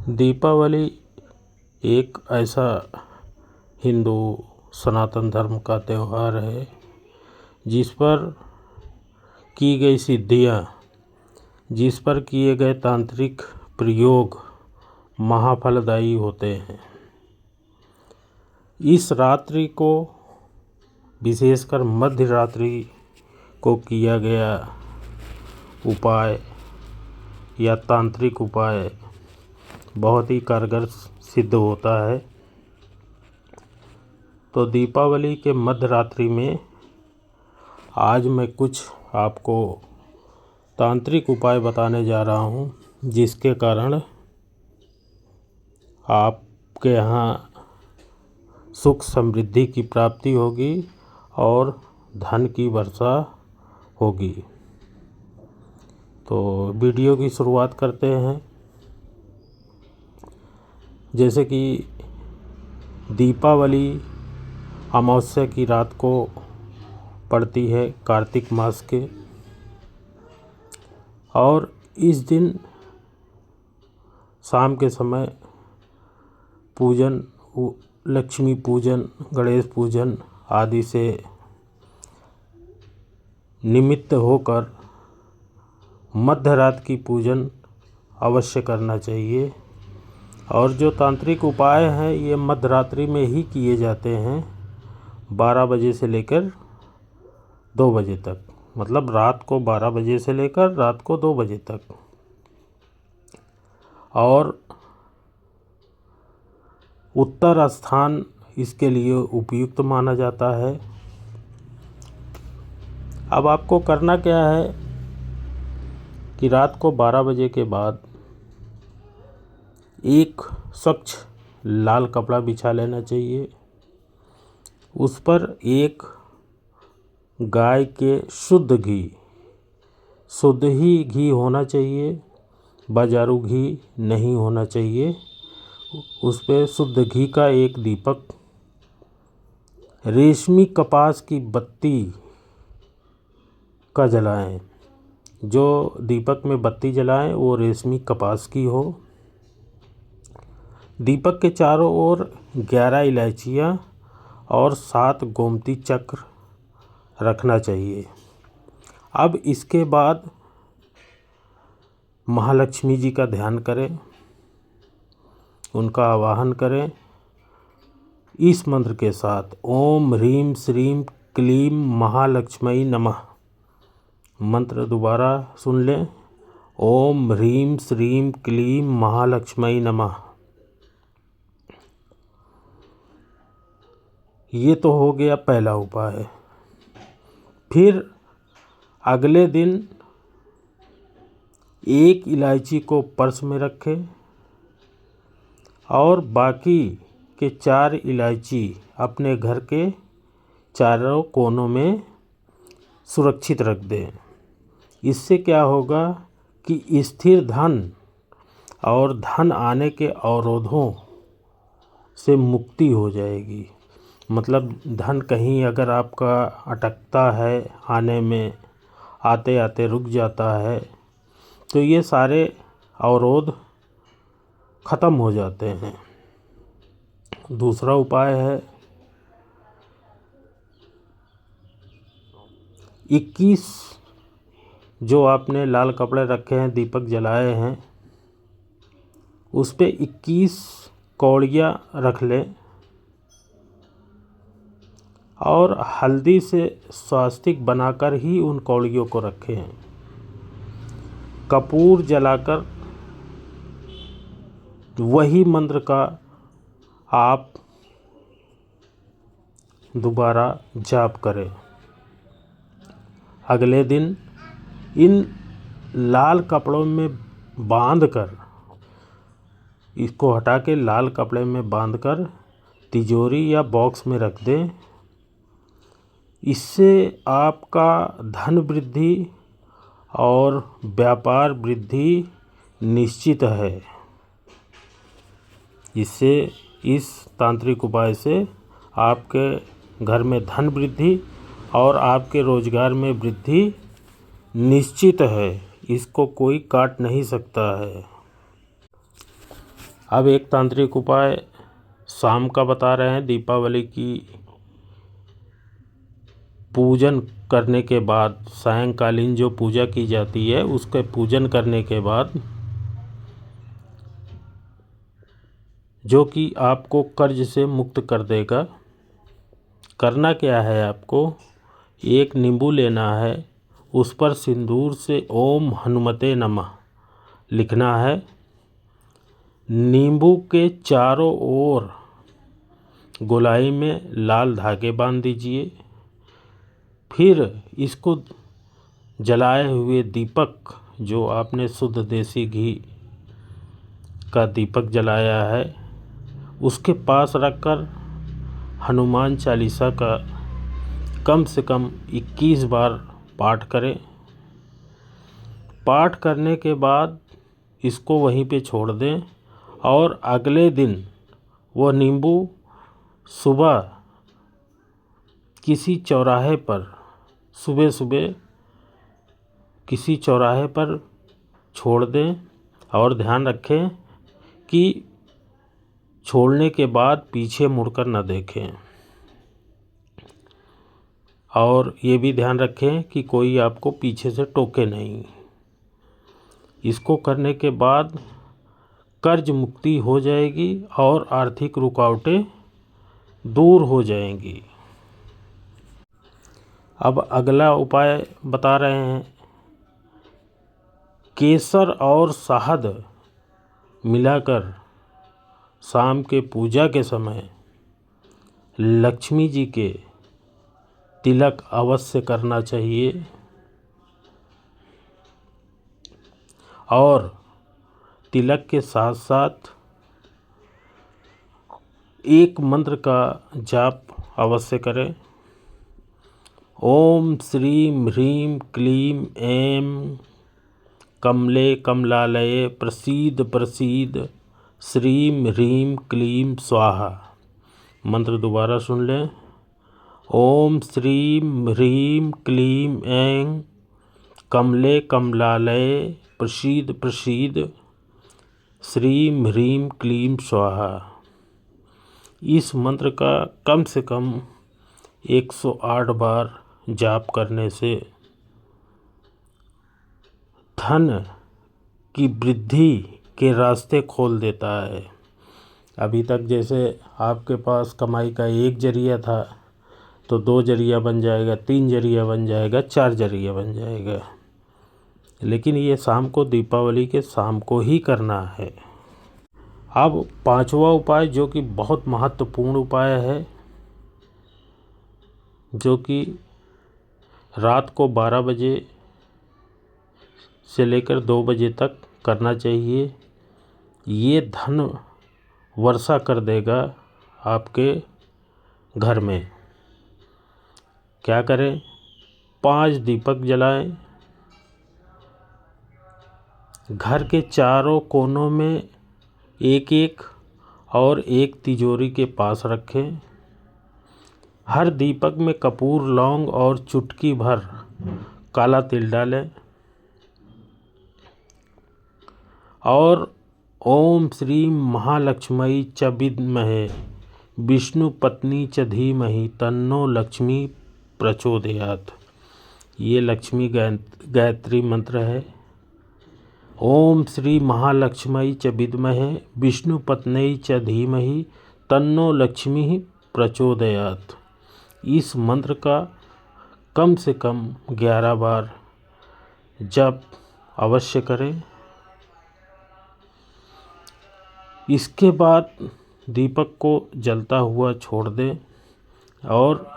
दीपावली एक ऐसा हिंदू सनातन धर्म का त्यौहार है जिस पर की गई सिद्धियाँ, जिस पर किए गए तांत्रिक प्रयोग महाफलदायी होते हैं। इस रात्रि को, विशेषकर मध्य रात्रि को किया गया उपाय या तांत्रिक उपाय बहुत ही कारगर सिद्ध होता है। तो दीपावली के मध्य रात्रि में आज मैं कुछ आपको तांत्रिक उपाय बताने जा रहा हूँ, जिसके कारण आपके यहाँ सुख समृद्धि की प्राप्ति होगी और धन की वर्षा होगी। तो वीडियो की शुरुआत करते हैं। जैसे कि दीपावली अमावस्या की रात को पड़ती है कार्तिक मास के, और इस दिन शाम के समय पूजन, लक्ष्मी पूजन, गणेश पूजन आदि से निमित्त होकर मध्य रात की पूजन अवश्य करना चाहिए। और जो तांत्रिक उपाय हैं ये मध्य रात्रि में ही किए जाते हैं, 12 बजे से लेकर 2 बजे तक, मतलब रात को 12 बजे से लेकर रात को 2 बजे तक। और उत्तर स्थान इसके लिए उपयुक्त माना जाता है। अब आपको करना क्या है कि रात को 12 बजे के बाद एक स्वच्छ लाल कपड़ा बिछा लेना चाहिए। उस पर एक गाय के शुद्ध ही घी होना चाहिए, बाजारू घी नहीं होना चाहिए। उस पर शुद्ध घी का एक दीपक रेशमी कपास की बत्ती का जलाएं। जो दीपक में बत्ती जलाएं वो रेशमी कपास की हो। दीपक के चारों ओर 11 इलायचियाँ और 7 गोमती चक्र रखना चाहिए। अब इसके बाद महालक्ष्मी जी का ध्यान करें, उनका आवाहन करें इस मंत्र के साथ, ओम ह्रीं श्रीं क्लीं महालक्ष्मी नमः। मंत्र दोबारा सुन लें, ओम ह्रीं श्रीं क्लीं महालक्ष्मी नमः। ये तो हो गया पहला उपाय। फिर अगले दिन एक इलायची को पर्स में रखें और बाकी के 4 इलायची अपने घर के चारों कोनों में सुरक्षित रख दें। इससे क्या होगा कि स्थिर धन और धन आने के अवरोधों से मुक्ति हो जाएगी। मतलब धन कहीं अगर आपका अटकता है आने में, आते आते रुक जाता है, तो ये सारे अवरोध ख़त्म हो जाते हैं। दूसरा उपाय है 21 जो आपने लाल कपड़े रखे हैं, दीपक जलाए हैं, उस पे 21 कौड़ियाँ रख लें और हल्दी से स्वास्तिक बनाकर ही उन कौड़ियों को रखें। कपूर जलाकर वही मंत्र का आप दोबारा जाप करें। अगले दिन इन लाल कपड़ों में बांधकर, इसको हटा के लाल कपड़े में बांधकर तिजोरी या बॉक्स में रख दें। इससे आपका धन वृद्धि और व्यापार वृद्धि निश्चित है। इससे, इस तांत्रिक उपाय से आपके घर में धन वृद्धि और आपके रोजगार में वृद्धि निश्चित है। इसको कोई काट नहीं सकता है। अब एक तांत्रिक उपाय शाम का बता रहे हैं। दीपावली की पूजन करने के बाद, सायंकालीन जो पूजा की जाती है, उसके पूजन करने के बाद, जो कि आपको कर्ज से मुक्त कर देगा। करना क्या है आपको, एक नींबू लेना है, उस पर सिंदूर से ओम हनुमते नमः लिखना है। नींबू के चारों ओर गोलाई में लाल धागे बांध दीजिए। फिर इसको जलाए हुए दीपक, जो आपने शुद्ध देसी घी का दीपक जलाया है, उसके पास रखकर हनुमान चालीसा का कम से कम 21 बार पाठ करें। पाठ करने के बाद इसको वहीं पे छोड़ दें और अगले दिन वह नींबू सुबह किसी चौराहे पर, सुबह सुबह किसी चौराहे पर छोड़ दें। और ध्यान रखें कि छोड़ने के बाद पीछे मुड़कर न देखें। और ये भी ध्यान रखें कि कोई आपको पीछे से टोके नहीं। इसको करने के बाद कर्ज मुक्ति हो जाएगी और आर्थिक रुकावटें दूर हो जाएंगी। अब अगला उपाय बता रहे हैं। केसर और शहद मिलाकर शाम के पूजा के समय लक्ष्मी जी के तिलक अवश्य करना चाहिए। और तिलक के साथ साथ एक मंत्र का जाप अवश्य करें। ओम श्रीं ह्रीं क्लीं ऐं कमले कमलालये प्रसीद प्रसीद श्रीं ह्रीं क्लीं स्वाहा। मंत्र दोबारा सुन लें। ओम श्रीं ह्रीं क्लीं ऐं कमले कमलालये प्रसीद प्रसीद श्रीं ह्रीं क्लीं स्वाहा। इस मंत्र का कम से कम 108 बार जाप करने से धन की वृद्धि के रास्ते खोल देता है। अभी तक जैसे आपके पास कमाई का एक जरिया था, तो 2 जरिया बन जाएगा, 3 जरिया बन जाएगा, 4 जरिया बन जाएगा। लेकिन ये शाम को, दीपावली के शाम को ही करना है। अब 5वां उपाय, जो कि बहुत महत्वपूर्ण उपाय है, जो कि रात को 12 बजे से लेकर 2 बजे तक करना चाहिए। ये धन वर्षा कर देगा आपके घर में। क्या करें, 5 दीपक जलाएं, घर के चारों कोनों में एक एक और एक तिजोरी के पास रखें। हर दीपक में कपूर, लौंग और चुटकी भर काला तिल डालें। और ओम श्री महालक्ष्मी च विद्महे विष्णु पत्नी च धीमहि तन्नो लक्ष्मी प्रचोदयात्। ये लक्ष्मी गायत्री मंत्र है। ओम श्री महालक्ष्मी च विद्महे विष्णु पत्नी च धीमहि तन्नो लक्ष्मी प्रचोदयात्। इस मंत्र का कम से कम 11 बार जप अवश्य करें। इसके बाद दीपक को जलता हुआ छोड़ दें और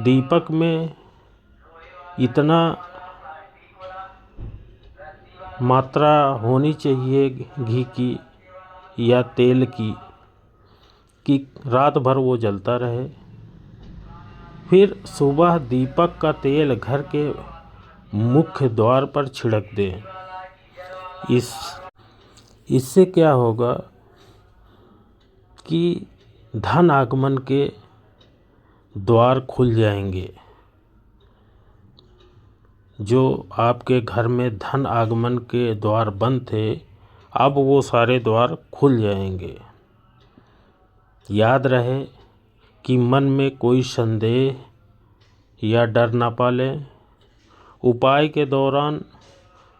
दीपक में इतना मात्रा होनी चाहिए घी की या तेल की कि रात भर वो जलता रहे। फिर सुबह दीपक का तेल घर के मुख्य द्वार पर छिड़क दें। इससे क्या होगा कि धन आगमन के द्वार खुल जाएंगे। जो आपके घर में धन आगमन के द्वार बंद थे अब वो सारे द्वार खुल जाएंगे। याद रहे कि मन में कोई संदेह या डर ना पाले। उपाय के दौरान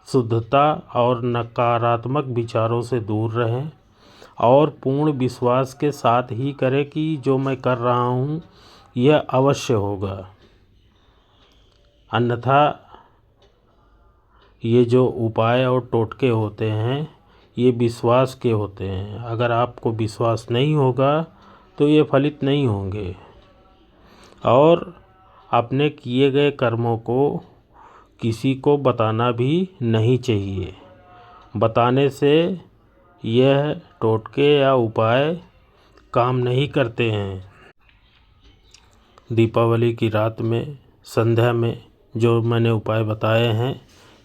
शुद्धता और नकारात्मक विचारों से दूर रहें और पूर्ण विश्वास के साथ ही करें कि जो मैं कर रहा हूँ यह अवश्य होगा। अन्यथा ये जो उपाय और टोटके होते हैं ये विश्वास के होते हैं। अगर आपको विश्वास नहीं होगा तो ये फलित नहीं होंगे। और अपने किए गए कर्मों को किसी को बताना भी नहीं चाहिए। बताने से यह टोटके या उपाय काम नहीं करते हैं। दीपावली की रात में संध्या में जो मैंने उपाय बताए हैं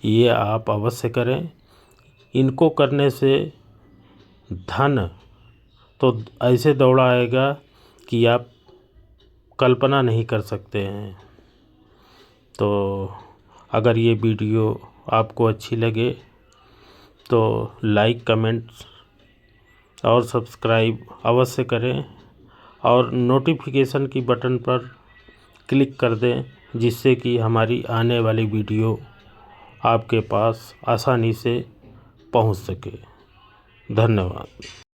ये आप अवश्य करें। इनको करने से धन तो ऐसे दौड़ा आएगा कि आप कल्पना नहीं कर सकते हैं। तो अगर ये वीडियो आपको अच्छी लगे तो लाइक, कमेंट्स और सब्सक्राइब अवश्य करें और नोटिफिकेशन की बटन पर क्लिक कर दें जिससे कि हमारी आने वाली वीडियो आपके पास आसानी से पहुंच सके। धन्यवाद।